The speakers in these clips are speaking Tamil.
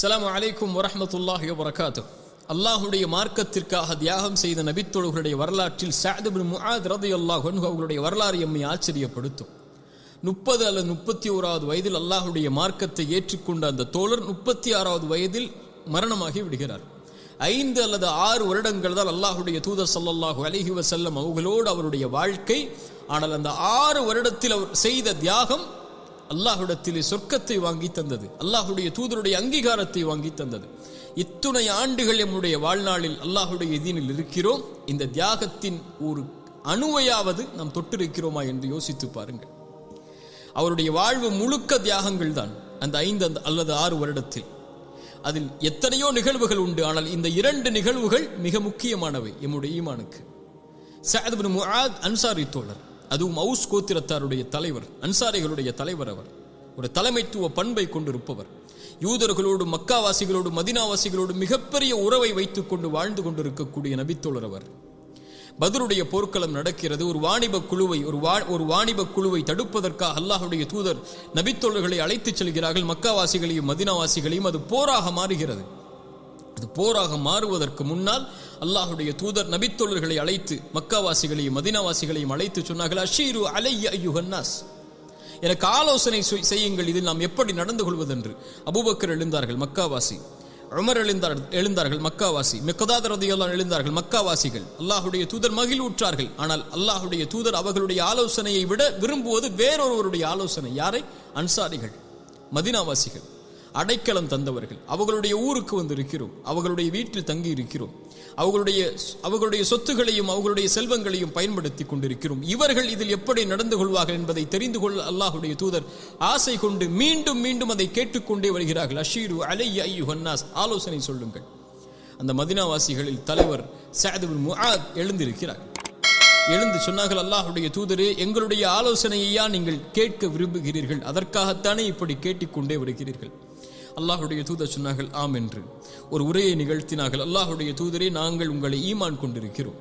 அஸ்ஸலாமு அலைக்கும் வரஹ்மத்துல்லாஹி வபரகாத்துஹு. அல்லாஹ்வுடைய மார்க்கத்திற்காக தியாகம் செய்த நபித்தோழர்களுடைய வரலாற்றில் சஅத் இப்னு முஆத் ரலியல்லாஹு அன்ஹு அவர்களுடைய வரலாறு எம்மை ஆச்சரியப்படுத்தும். 30 அல்லது 31வது வயதில் அல்லாஹ்வுடைய மார்க்கத்தை ஏற்றுக்கொண்ட அந்த தோழர் 36வது வயதில் மரணமாகி விடுகிறார். 5 அல்லது 6 வருடங்கள் தான் அல்லாஹ்வுடைய தூதர் ஸல்லல்லாஹு அலைஹி வஸல்லம் அவர்களோடு அவருடைய வாழ்க்கை. ஆனால் அந்த 6 வருடத்தில் அவர் செய்த தியாகம் அல்லாஹ்விடத்திலே சொர்க்கத்தை வாங்கி தந்தது, அல்லாஹ்வுடைய தூதருடைய அங்கீகாரத்தை வாங்கி தந்தது. இத்துணை ஆண்டுகள் நம்முடைய வாழ்நாளில் அல்லாஹ்வுடைய தீனில் இருக்கிறோம். இந்த தியாகத்தின் ஒரு அணுவையாவது நாம் தொட்டிருக்கிறோமா என்று யோசித்து பாருங்கள். அவருடைய வாழ்வு முழுக்க தியாகங்கள் தான். அந்த 5 அல்லது 6 வருடத்தில் அதில் எத்தனையோ நிகழ்வுகள் உண்டு. ஆனால் இந்த 2 நிகழ்வுகள் மிக முக்கியமானவை நம்முடைய ஈமானுக்கு. சஅத் இப்னு முஆத் அன்சாரி தோழர், அதுவும் அவுஸ் கோத்திரத்தாருடைய தலைவர், அன்சாரிகளுடைய தலைவர். அவர் ஒரு தலைமைத்துவ பண்பை கொண்டிருப்பவர். யூதர்களோடு, மக்காவாசிகளோடு, மதீனாவாசிகளோடு மிகப்பெரிய உறவை வைத்துக் கொண்டு வாழ்ந்து கொண்டிருக்கக்கூடிய நபித்தோழர் அவர். பத்ருடைய போர்க்களம் நடக்கிறது. ஒரு வாணிப குழுவை தடுப்பதற்காக அல்லாஹ்வுடைய தூதர் நபித்தோழர்களை அழைத்துச் செல்கிறார்கள். மக்காவாசிகளையும் மதீனாவாசிகளையும். அது போராக மாறுகிறது. அது போராக மாறுவதற்கு முன்னால் அல்லாஹ்வுடைய தூதர் நபித்தோழர்களை அழைத்து மக்காவாசிகளையும் மதீனாவாசிகளையும் அழைத்து சொன்னார்கள், அஷீரு அலைய அய்யுஹன் நாஸ், எனக்கு ஆலோசனை செய்யுங்கள், இதில் நாம் எப்படி நடந்து கொள்வதென்று. அபூபக்கர் எழுந்தார்கள், மக்காவாசி. உமர் எழுந்தார்கள், மக்காவாசி. மிக்தாத் ரலியல்லாஹு எழுந்தார்கள், மக்காவாசிகள். அல்லாஹ்வுடைய தூதர் மகிழ்வுற்றார்கள். ஆனால் அல்லாஹ்வுடைய தூதர் அவர்களுடைய ஆலோசனையை விட விரும்புவது வேறொருவருடைய ஆலோசனை. யாரை? அன்சாரிகள், மதீனாவாசிகள், அடைக்கலம் தந்தவர்கள். அவர்களுடைய ஊருக்கு வந்து இருக்கிறோம், அவர்களுடைய வீட்டில் தங்கி இருக்கிறோம், அவர்களுடைய சொத்துகளையும் அவர்களுடைய செல்வங்களையும் பயன்படுத்தி கொண்டிருக்கிறோம். இவர்கள் இதில் எப்படி நடந்து கொள்வார்கள் என்பதை தெரிந்து கொள்ள அல்லாஹ்வுடைய தூதர் ஆசை கொண்டு மீண்டும் மீண்டும் அதை கேட்டுக்கொண்டே வருகிறார்கள். அஷீரு அலைய அய்யுஹன் நாஸ், ஆலோசனை சொல்லுங்கள். அந்த மதீனாவாசிகளில் தலைவர் சஅத் இப்னு முஆத் எழுந்திருக்கிறார். எழுந்து சொன்னார்கள், அல்லாஹ்வுடைய தூதரே, எங்களுடைய ஆலோசனையா நீங்கள் கேட்க விரும்புகிறீர்கள்? அதற்காகத்தானே இப்படி கேட்டுக்கொண்டே வருகிறீர்கள்? அல்லாஹ்வுடைய தூதர் சொன்னார்கள், ஆம் என்று ஒரு உரையை நிகழ்த்தினார்கள். அல்லாஹ்வுடைய தூதரே, நாங்கள் உங்களை ஈமான் கொண்டிருக்கிறோம்,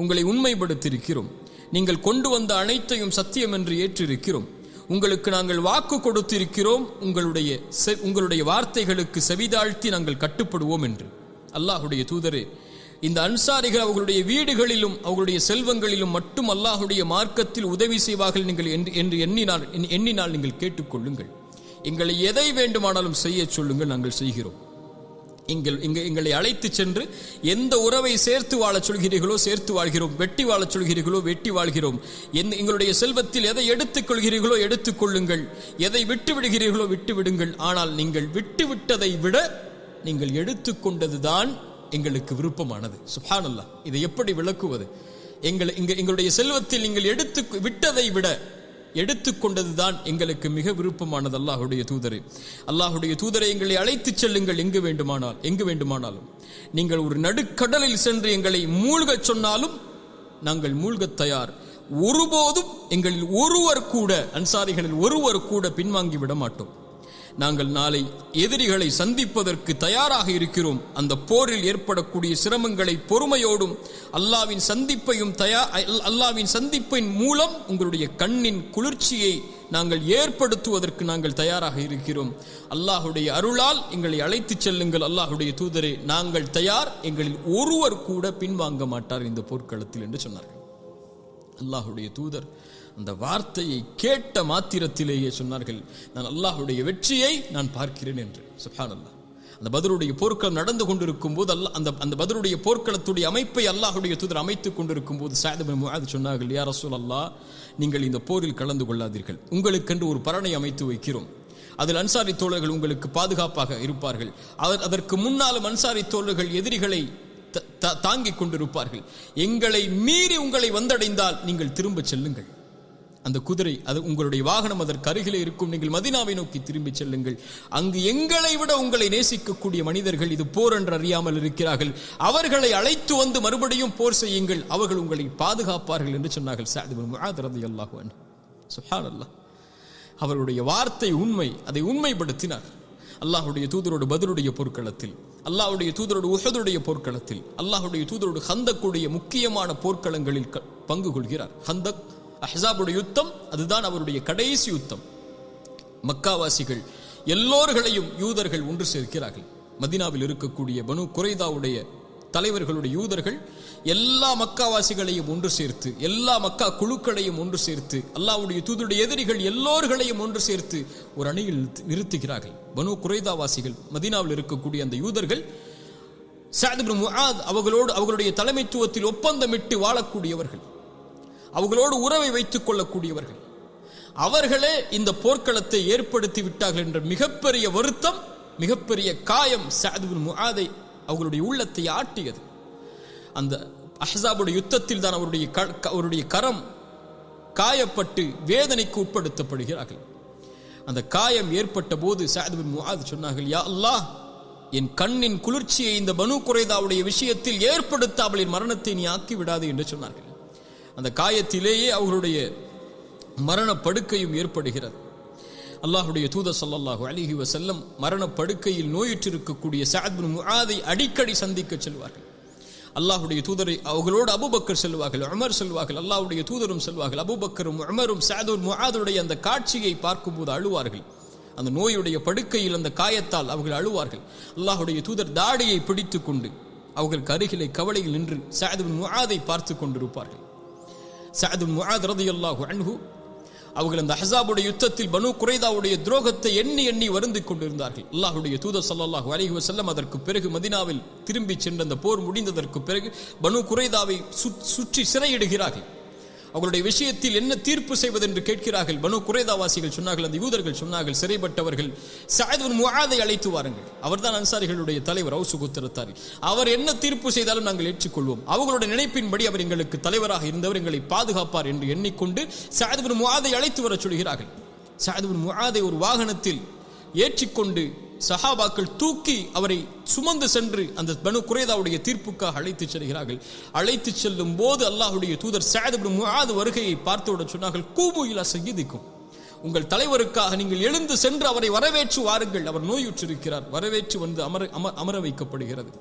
உங்களை உண்மைப்படுத்தியிருக்கிறோம், நீங்கள் கொண்டு வந்த அனைத்தையும் சத்தியம் என்று ஏற்றிருக்கிறோம், உங்களுக்கு நாங்கள் வாக்கு கொடுத்திருக்கிறோம், உங்களுடைய வார்த்தைகளுக்கு செவிதாழ்த்தி நாங்கள் கட்டுப்படுவோம் என்று. அல்லாஹ்வுடைய தூதரே, இந்த அன்சாரிகள் அவர்களுடைய வீடுகளிலும் அவர்களுடைய செல்வங்களிலும் மட்டும் அல்லாஹ்வுடைய மார்க்கத்தில் உதவி செய்வார்கள் நீங்கள் என்று எண்ணினால் நீங்கள் கேட்டுக்கொள்ளுங்கள். எங்களை எதை வேண்டுமானாலும் செய்ய சொல்லுங்கள், நாங்கள் செய்கிறோம். எங்களை அழைத்து சென்று எந்த உறவை சேர்த்து வாழச் சொல்கிறீர்களோ சேர்த்து வாழ்கிறோம், வெட்டி வாழச் சொல்கிறீர்களோ வெட்டி வாழ்கிறோம். எங்களுடைய செல்வத்தில் எதை எடுத்துக் கொள்கிறீர்களோ எடுத்துக்கொள்ளுங்கள், எதை விட்டு விடுகிறீர்களோ விட்டு விடுங்கள். ஆனால் நீங்கள் விட்டு விட்டதை விட நீங்கள் எடுத்துக்கொண்டதுதான் எங்களுக்கு விருப்பமானது. சுப்ஹானல்லாஹ், இதை எப்படி விளக்குவது? எங்களுடைய செல்வத்தில் நீங்கள் விட்டதை விட எடுத்துக்கொண்டதுதான் எங்களுக்கு மிக விருப்பமானது. அல்லாஹ்வுடைய தூதரே, அல்லாஹ்வுடைய தூதரை எங்களை அழைத்துச் செல்லுங்கள் எங்கு வேண்டுமானாலும். நீங்கள் ஒரு நடுக்கடலில் சென்று எங்களை மூழ்கச் சொன்னாலும் நாங்கள் மூழ்கத் தயார். ஒருபோதும் எங்களில் ஒருவர் கூட, அன்சாரிகளில் ஒருவர் கூட பின்வாங்கி விட மாட்டோம். நாங்கள் நாளை எதிரிகளை சந்திப்பதற்கு தயாராக இருக்கிறோம். அந்த போரில் ஏற்படக்கூடிய சிரமங்களை பொறுமையோடும் அல்லாஹ்வின் சந்திப்பின் மூலம் உங்களுடைய கண்ணின் குளிர்ச்சியை நாங்கள் ஏற்படுத்துவதற்கு நாங்கள் தயாராக இருக்கிறோம். அல்லாஹ்வுடைய அருளால் எங்களை அழைத்துச் செல்லுங்கள் அல்லாஹ்வுடைய தூதரே, நாங்கள் தயார், எங்களில் ஒருவர் கூட பின்வாங்க மாட்டார் இந்த போர்க்களத்தில் என்று சொன்னார்கள். அல்லாஹ்வுடைய தூதர் அந்த வார்த்தையை கேட்ட மாத்திரத்திலேயே சொன்னார்கள், நான் அல்லாஹ்வுடைய வெற்றியை நான் பார்க்கிறேன் என்று. சுப்ஹானல்லாஹ். அந்த பத்ருடைய போர்க்களம் நடந்து கொண்டிருக்கும் போது அந்த பத்ருடைய போர்க்களத்துடைய அமைப்பை அல்லாஹ்வுடைய தூதர் அமைத்துக் கொண்டிருக்கும் போது சஅத் இப்னு முஆத் சொன்னார்கள், யா ரசூலல்லாஹ், நீங்கள் இந்த போரில் கலந்து கொள்ளாதீர்கள், உங்களுக்கென்று ஒரு பரணை அமைத்து வைக்கிறோம், அதில் அன்சாரி தோழர்கள் உங்களுக்கு பாதுகாப்பாக இருப்பார்கள். அதற்கு முன்னாலும் அன்சாரி தோழர்கள் எதிரிகளை தாங்கிக் கொண்டிருப்பார்கள். எங்களை மீறி உங்களை வந்தடைந்தால் நீங்கள் திரும்ப செல்லுங்கள். அந்த குதிரை, அது உங்களுடைய வாகனம் அதற்கு அருகிலே இருக்கும். நீங்கள் மதீனாவை நோக்கி திரும்பி செல்லுங்கள். அங்கு எங்களை விட உங்களை நேசிக்கக்கூடிய மனிதர்கள் இது போர் என்று அறியாமல் இருக்கிறார்கள். அவர்களை அழைத்து வந்து மறுபடியும் போர் செய்யுங்கள், அவர்கள் உங்களை பாதுகாப்பார்கள் என்று சொன்னார்கள் சஅத் இப்னு முஆத் ரலியல்லாஹு அன்ஹு. சுப்ஹானல்லாஹ். அவருடைய வார்த்தை உண்மை, அதை உண்மைப்படுத்தினார். அல்லாஹ்வுடைய தூதரோடு பத்ருடைய போர்க்களத்தில், அல்லாஹ்வுடைய தூதரோடு உஹதுடைய போர்க்களத்தில், அல்லாஹ்வுடைய தூதரோடு ஹந்தக்குடைய முக்கியமான போர்க்களங்களில் பங்கு கொள்கிறார். ஹந்தக், அஹ்ஸாபுடைய யுத்தம், அதுதான் அவருடைய கடைசி யுத்தம். மக்காவாசிகள் எல்லோர்களையும் யூதர்கள் ஒன்று சேர்க்கிறார்கள். மதீனாவில் இருக்கக்கூடிய பனு குரைதாவுடைய தலைவர்களுடைய யூதர்கள் எல்லா மக்காவாசிகளையும் ஒன்று சேர்த்து, எல்லா மக்கா குழுக்களையும் ஒன்று சேர்த்து, அல்லாஹ்வுடைய தூதருடைய எதிரிகள் எல்லோர்களையும் ஒன்று சேர்த்து ஒரு அணியில் நிறுத்துகிறார்கள். பனு குரைதாவாசிகள், மதீனாவில் இருக்கக்கூடிய அந்த யூதர்கள், சஅத் இப்னு முஆத் அவர்களுடைய தலைமைத்துவத்தில் ஒப்பந்தமிட்டு வாழக்கூடியவர்கள், அவர்களோடு உறவை வைத்துக் கொள்ளக்கூடியவர்கள், அவர்களே இந்த போர்க்களத்தை ஏற்படுத்தி விட்டார்கள் என்ற மிகப்பெரிய வருத்தம், மிகப்பெரிய காயம் சஅத் இப்னு முஆதை அவர்களுடைய உள்ளத்தை ஆட்டியது. அந்த அஹ்ஸாபுடைய யுத்தத்தில் தான் அவருடைய கரம் காயப்பட்டு வேதனைக்கு உட்படுத்தப்படுகிறார்கள். அந்த காயம் ஏற்பட்ட போது சஅத் இப்னு முஆத் சொன்னார்கள், யா அல்லாஹ், என் கண்ணின் குளிர்ச்சியை இந்த பனு குரைதாவுடைய விஷயத்தில் ஏற்படுத்தாமல் என் மரணத்தை நீ ஆக்கி விடாது என்று சொன்னார்கள். அந்த காயத்திலேயே அவர்களுடைய மரண படுக்கையும் ஏற்படுகிறது. அல்லாஹ்வுடைய தூதர் ஸல்லல்லாஹு அலைஹி வஸல்லம் மரண படுக்கையில் நோயுற்றிருக்கக்கூடிய சஅத் இப்னு முஆதை அடிக்கடி சந்திக்க செல்வார்கள். அல்லாஹ்வுடைய தூதரை அவர்களோடு அபூபக்கர் செல்வார்கள், உமர் செல்வார்கள், அல்லாஹ்வுடைய தூதரும் செல்வார்கள். அபூபக்கரும் உமரும் சஅத் இப்னு முஆதுடைய அந்த காட்சியை பார்க்கும்போது அழுவார்கள். அந்த நோயுடைய படுக்கையில் அந்த காயத்தால் அவர்கள் அழுவார்கள். அல்லாஹ்வுடைய தூதர் தாடியை பிடித்துக் கொண்டு அவர்களுக்கு அருகிலே கவலையில் நின்று சஅத் இப்னு முஆதை பார்த்து கொண்டிருப்பார்கள். சஅத் இப்னு முஆத் ரலியல்லாஹு அன்ஹு அவர்கள் அந்த அஹ்ஸாபுடைய யுத்தத்தில் பனு குரைதாவுடைய துரோகத்தை எண்ணி எண்ணி வருந்திக் கொண்டிருந்தார்கள். அல்லாஹ்வுடைய தூதர் ஸல்லல்லாஹு அலைஹி வஸல்லம் அதற்கு பிறகு மதீனாவில் திரும்பி சென்ற அந்த போர் முடிந்ததற்கு பிறகு பனு குரைதாவை சுற்றி சிறையிடுகிறார்கள். அவர்களுடைய விஷயத்தில் என்ன தீர்ப்பு செய்வது என்று கேட்கிறார்கள். பனு குரைதாவாசிகள் சொன்னார்கள், அந்த யூதர்கள் சொன்னார்கள், சிறைப்பட்டவர்கள் சஅத் இப்னு முஆதை அழைத்து வாருங்கள், அவர்தான் அன்சாரிகளுடைய தலைவர், அவுஸ் கோத்திரத்தார், அவர் என்ன தீர்ப்பு செய்தாலும் நாங்கள் ஏற்றுக்கொள்வோம், அவர்களுடைய நினைப்பின்படி அவர் எங்களுக்கு தலைவராக இருந்தவர், எங்களை பாதுகாப்பார் என்று எண்ணிக்கொண்டு சஅத் இப்னு முஆதை அழைத்து வர சொல்கிறார்கள். சஅத் இப்னு முஆதை ஒரு வாகனத்தில் ஏற்றிக்கொண்டு சஹாபாக்கள் தூக்கி அவரை சுமந்து சென்று அந்த பனு குரைதாவுடைய தீர்ப்புக்காக அழைத்து செல்கிறார்கள். அழைத்து செல்லும் போது அல்லாஹ்வுடைய தூதர் சஅத் இப்னு முஆத் வருகையை பார்த்தவுடன் சொன்னார்கள், கூமு இலா சய்யிதிக்கும், உங்கள் தலைவருக்காக நீங்கள் எழுந்து சென்று அவரை வரவேற்று வாருங்கள், அவர் நோயுற்றிருக்கிறார். வரவேற்று வந்து அமர வைக்கப்படுகிறது.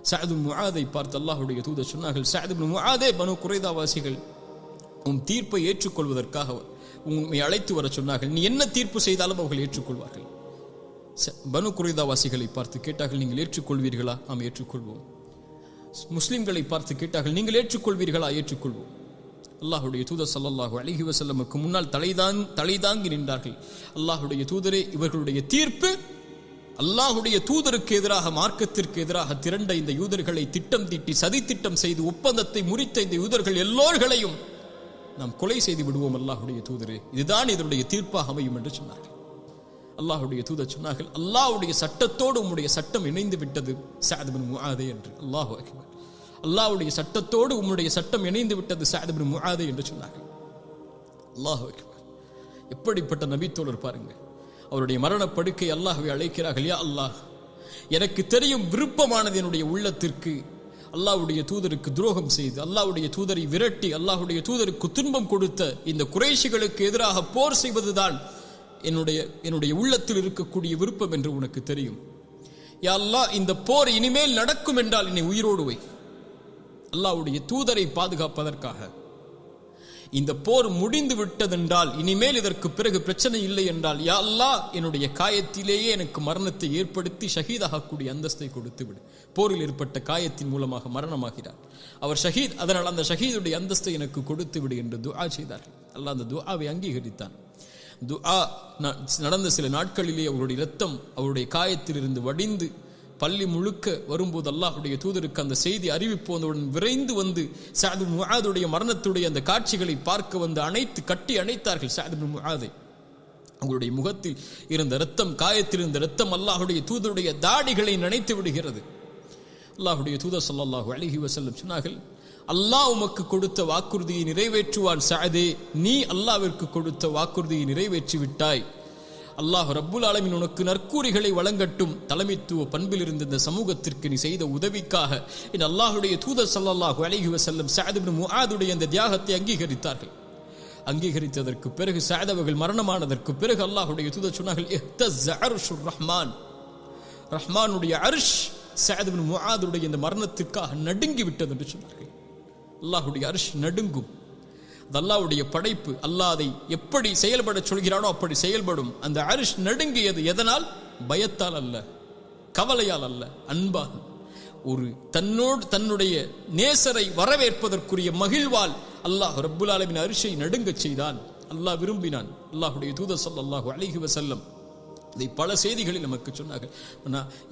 சஅத் இப்னு முஆதை பார்த்து அல்லாஹ்வுடைய தூதர் சொன்னார்கள், சஅத் இப்னு முஆதே, பனு குரைதாவாசிகள் உன் தீர்ப்பை ஏற்றுக்கொள்வதற்காக உண்மை அழைத்து வர சொன்னார்கள், நீ என்ன தீர்ப்பு செய்தாலும் அவர்கள் ஏற்றுக்கொள்வார்கள். பனு குரைதாவாசிகளை பார்த்து கேட்டார்கள், நீங்கள் ஏற்றுக்கொள்வீர்களா? ஆம், ஏற்றுக்கொள்வோம். முஸ்லிம்களை பார்த்து கேட்டார்கள், நீங்கள் ஏற்றுக்கொள்வீர்களா? ஏற்றுக்கொள்வோம். அல்லாஹ்வுடைய தூதர் ஸல்லல்லாஹு அலைஹி வஸல்லமுக்கு முன்னால் தலைதாங்கி நின்றார்கள். அல்லாஹ்வுடைய தூதரே, இவர்களுடைய தீர்ப்பு அல்லாஹ்வுடைய தூதருக்கு எதிராக, மார்க்கத்திற்கு எதிராக திரண்ட இந்த யூதர்களை திட்டம் தீட்டி சதி திட்டம் செய்து ஒப்பந்தத்தை முறித்த இந்த யூதர்கள் எல்லோர்களையும் நாம் கொலை செய்து விடுவோம் அல்லாஹ்வுடைய தூதரே, இதுதான் இதனுடைய தீர்ப்பாக அமையும் என்று சொன்னார்கள். அல்லாஹ்வுடைய தூதர் சொன்னார்கள், அல்லாஹ்வுடைய சட்டத்தோடு உம்முடைய சட்டம் இணைந்து விட்டது சஅத் இப்னு முஆதே என்று. அல்லாஹு அக்பர். அல்லாஹ்வுடைய சட்டத்தோடு உம்முடைய சட்டம் இணைந்து விட்டது சஅத் இப்னு முஆதே என்று சொன்னார்கள். அல்லாஹு அக்பர். எப்படிப்பட்ட நபித்தோழர் பாருங்கள். அவருடைய மரணப்படுக்கை அல்லாஹ்வை அழைக்கிறார்கள், யா அல்லாஹ், எனக்கு தெரியும் விருப்பமானது என்னுடைய உள்ளத்திற்கு அல்லாஹ்வுடைய தூதருக்கு துரோகம் செய்து, அல்லாஹ்வுடைய தூதரை விரட்டி, அல்லாஹ்வுடைய தூதருக்கு துன்பம் கொடுத்த இந்த குறைஷிகளுக்கு எதிராக போர் செய்வதுதான் என்னுடைய உள்ளத்தில் இருக்கக்கூடிய விருப்பம் என்று உனக்கு தெரியும். யா அல்லாஹ், இந்த போர் இனிமேல் நடக்கும் என்றால் என்னை உயிரோடு வை. அல்லாஹ்வுடைய தூதரை பாதுகாப்பதற்காக. இந்த போர் முடிந்து விட்டதென்றால், இனிமேல் இதற்கு பிறகு பிரச்சனை இல்லை என்றால், யா அல்லாஹ், என்னுடைய காயத்திலேயே எனக்கு மரணத்தை ஏற்படுத்தி ஷஹீதாகக்கூடிய அந்தஸ்தை கொடுத்து விடு. போரில் ஏற்பட்ட காயத்தின் மூலமாக மரணமாகிறார் அவர் ஷஹீத், அதனால் அந்த ஷஹீதுடைய அந்தஸ்தை எனக்கு கொடுத்து விடு என்று துஆ செய்தார்கள். அல்லாஹ் அந்த துஆவை அங்கீகரித்தான். துஆ நடந்த சில நாட்களிலே அவருடைய இரத்தம் அவருடைய காயத்தில் இருந்து வடிந்து பள்ளி முழுக்க வரும்போது அல்லாஹ்வுடைய தூதருக்கு அந்த செய்தி அறிவிப்பு வந்தவுடன் விரைந்து வந்து சஅத் இப்னு முஆதுடைய மரணத்துடைய அந்த காட்சிகளை பார்க்க வந்து கட்டி அணைத்தார்கள் சஅத் இப்னு முஆதை. அவருடைய முகத்தில் இருந்த இரத்தம், காயத்தில் இருந்த இரத்தம் அல்லாஹ்வுடைய தூதருடைய தாடிகளை நனைத்து விடுகிறது. அல்லாஹ்வுடைய தூதர் ஸல்லல்லாஹு அலைஹி வஸல்லம் சொன்னார்கள், அல்லாஹ் உமக்கு கொடுத்த வாக்குறுதியை நிறைவேற்றுவான் சஅதே, நீ அல்லாஹ்விற்கு கொடுத்த வாக்குறுதியை நிறைவேற்றி விட்டாய். அல்லாஹ் ரப்புல் ஆலமீன் உனக்கு நற்கூறிகளை வழங்கட்டும். தலைமைத்துவ பண்பில் இருந்த இந்த சமூகத்திற்கு நீ செய்த உதவிக்காக இந்த அல்லாஹ்வுடைய தூதர் ஸல்லல்லாஹு அலைஹி வஸல்லம் சஅத் இப்னு முஆதுடைய அந்த தியாகத்தை அங்கீகரித்தார்கள். அங்கீகரித்ததற்கு பிறகு சஅத் அவர்கள் மரணமானதற்கு பிறகு அல்லாஹ்வுடைய தூதர் சொன்னார்கள், இஹ்தஸ்ஸ அர்ஷுர் ரஹ்மான், ரஹ்மானுடைய அர்ஷ் சஅத் இப்னு முஆதுடைய இந்த மரணத்திற்காக நடுங்கி விட்டது என்று சொன்னார்கள். அல்லாஹ்வுடைய அர்ஷ் நடுங்கும். அல்லாஹ்வுடைய படைப்பு. அல்லாஹ் அதை எப்படி செயல்பட சொல்கிறானோ அப்படி செயல்படும். அந்த அரிஷ் நடுங்கியது எதனால்? பயத்தால் அல்ல, கவலையால் அல்ல, அன்பால். ஒரு தன்னுடைய நேசரை வரவேற்பதற்குரிய மகிழ்வால் அல்லாஹ் ரப்புல் ஆலமீன் அரிஷை நடுங்கச் செய்தான். அல்லாஹ் விரும்பினான். அல்லாஹ்வுடைய தூதர் ஸல்லல்லாஹு அலைஹி வஸல்லம் இதை பல செய்திகளில் நமக்கு சொன்னார்கள்.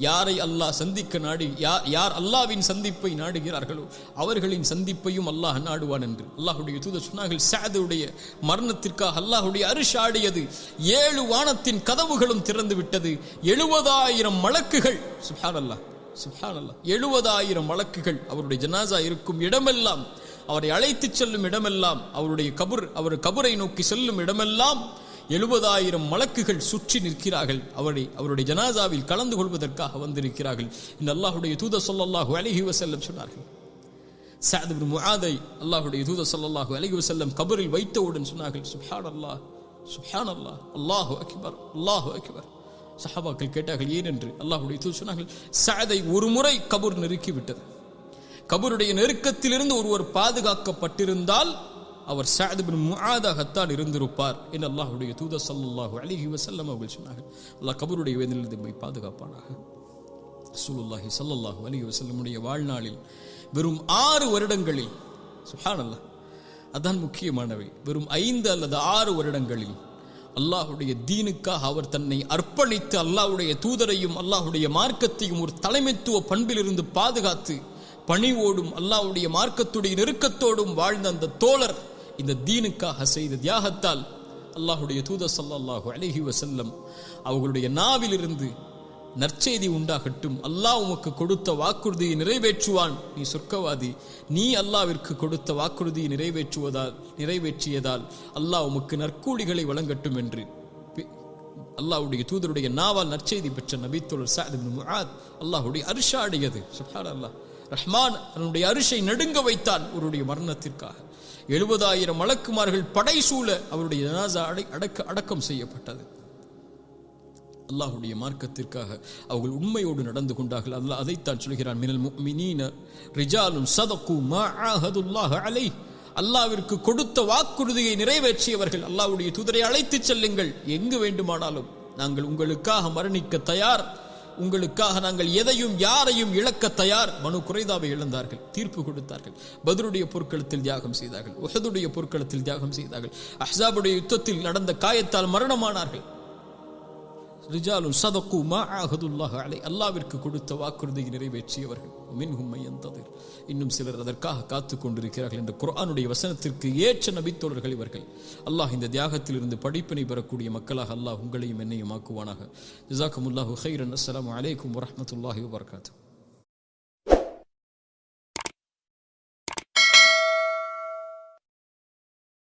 யாரை அல்லாஹ் சந்திக்க நாடி, யார் அல்லாஹ்வின் சந்திப்பை நாடுகிறார்களோ அவர்களின் சந்திப்பையும் அல்லாஹ் நாடுவான் என்று அல்லாஹ்வுடைய தூதர் சொன்னார்கள். சஅதுடைய மரணத்திற்காக அல்லாஹ்வுடைய அரிஷ் ஆடியது. 7 வானத்தின் கதவுகளும் திறந்து விட்டது. 70,000 மலக்குகள், சுப்ஹானல்லாஹ் சுப்ஹானல்லாஹ், 70,000 மலக்குகள் அவருடைய ஜனாசா இருக்கும் இடமெல்லாம், அவரை அழைத்து செல்லும் இடமெல்லாம், அவர் கபரை நோக்கி செல்லும் இடமெல்லாம் 70,000 மலக்குகள் சுற்றி நிற்கிறார்கள். அவருடைய ஜனாசாவில் கலந்து கொள்வதற்காக வந்திருக்கிறார்கள் என்று அல்லாஹ்வுடைய தூதர் ஸல்லல்லாஹு அலைஹி வஸல்லம் சொன்னார்கள். சஅத் இப்னு முஆதை அல்லாஹ்வுடைய தூதர் ஸல்லல்லாஹு அலைஹி வஸல்லம் கபரில் வைத்தவுடன் சொன்னார்கள், சுப்ஹானல்லாஹ் சுப்ஹானல்லாஹ், அல்லாஹு அக்பர் அல்லாஹு அக்பர். சஹாபாக்கள் கேட்டார்கள் ஏன் என்று. அல்லாஹ்வுடைய தூதர் சொன்னார்கள், சஅதை ஒரு முறை கபர் நெருக்கி விட்டது. கபருடைய நெருக்கத்திலிருந்து ஒருவர் பாதுகாக்கப்பட்டிருந்தால் அவர் சஅத் இப்னு முஆதாகத்தான் இருந்திருப்பார் என்று அல்லாஹ்வுடைய தூதர் ஸல்லல்லாஹு அலைஹி வஸல்லம் அவர்கள் சொன்னார்கள். அல்லாஹ் கபருடைய வேதனையிலிருந்து நம்மை பாதுகாப்பானாக. ரசூலுல்லாஹி ஸல்லல்லாஹு அலைஹி வஸல்லமுடைய வாழ்நாளில் வெறும் 6 வருடங்களில், சுப்ஹானல்லாஹ், அதான் முக்கியமானவை, வெறும் 5 அல்லது 6 வருடங்களில் அல்லாஹ்வுடைய தீனுக்காக அவர் தன்னை அர்ப்பணித்து அல்லாஹ்வுடைய தூதரையும் அல்லாஹ்வுடைய மார்க்கத்தையும் ஒரு தலைமைத்துவ பண்பிலிருந்து பாதுகாத்து பணிவோடும் அல்லாஹ்வுடைய மார்க்கத்துடைய நெருக்கத்தோடும் வாழ்ந்த அந்த தோழர் இந்த தீனுக்காக செய்த தியாகத்தால் அல்லாஹ்வுடைய தூதர் ஸல்லல்லாஹு அலைஹி வஸல்லம் அவர்களுடைய நாவிலிருந்து நற்செய்தி உண்டாகட்டும், அல்லாஹ் உமக்கு கொடுத்த வாக்குறுதியை நிறைவேற்றுவான், நீ சொர்க்கவாதி, நீ அல்லாஹ்விற்கு கொடுத்த வாக்குறுதியை நிறைவேற்றியதால் அல்லாஹ் உமக்கு நற்கூலிகளை வழங்கட்டும் என்று அல்லாஹ்வுடைய தூதருடைய நாவால் நற்செய்தி பெற்ற நபித்தோழர் சஅத் இப்னு முஆத் அல்லாஹ்வுடைய அரிஷ் ஆடியது. சுப்ஹானல்லாஹ், ரஹ்மான் அவனுடைய அரிஷை நடுங்க வைத்தான் அவருடைய மரணத்திற்காக. 70,000 மலக்குமார்கள் படைசூழ அவருடைய ஜனாஸா அடக்கம் செய்யப்பட்டது. அல்லாஹ்வுடைய மார்க்கத்திற்காக அவர்கள் உண்மையோடு நடந்து கொண்டார்கள். அல்லாஹ் அதைத்தான் சொல்கிறான், மினல் முஃமினீன ரிஜாலுன் ஸதகு மா ஆஹதுல்லாஹ் அலைஹி, அல்லாஹ்விற்கு கொடுத்த வாக்குறுதியை நிறைவேற்றியவர்கள். அல்லாஹ்வுடைய தூதரை அழைத்து செல்லுங்கள், எங்கு வேண்டுமானாலும் நாங்கள் உங்களுக்காக மரணிக்க தயார், உங்களுக்காக நாங்கள் எதையும் யாரையும் இழக்க தயார். மனு குறைதாவை இழந்தார்கள், தீர்ப்பு கொடுத்தார்கள். பத்ருடைய போர்க்களத்தில் தியாகம் செய்தார்கள், உஹதுடைய போர்க்களத்தில் தியாகம் செய்தார்கள், அஹ்ஸாபுடைய யுத்தத்தில் நடந்த காயத்தால் மரணமானார்கள். ரிஜாலுன் ஸதகு மா ஆஹதுல்லாஹ் அலைஹி, அல்லாஹ்விற்கு கொடுத்த வாக்குறுதியை நிறைவேற்றியவர்கள். மின்ஹும் மய்யந்ததிர், இன்னும் சிலர் அதற்காக காத்துக் கொண்டிருக்கிறார்கள் என்ற குர்ஆனுடைய வசனத்திற்கு ஏற்ற நபித்தோழர்கள் இவர்கள். அல்லாஹ் இந்த தியாகத்திலிருந்து படிப்பினை பெறக்கூடிய மக்களாக அல்லாஹ் உங்களையும் என்னையும் ஆக்குவானாக. ஜஸாக்குமுல்லாஹு கைரன். அஸ்ஸலாமு அலைக்கும் வரஹ்மத்துல்லாஹி வபரகாத்துஹு.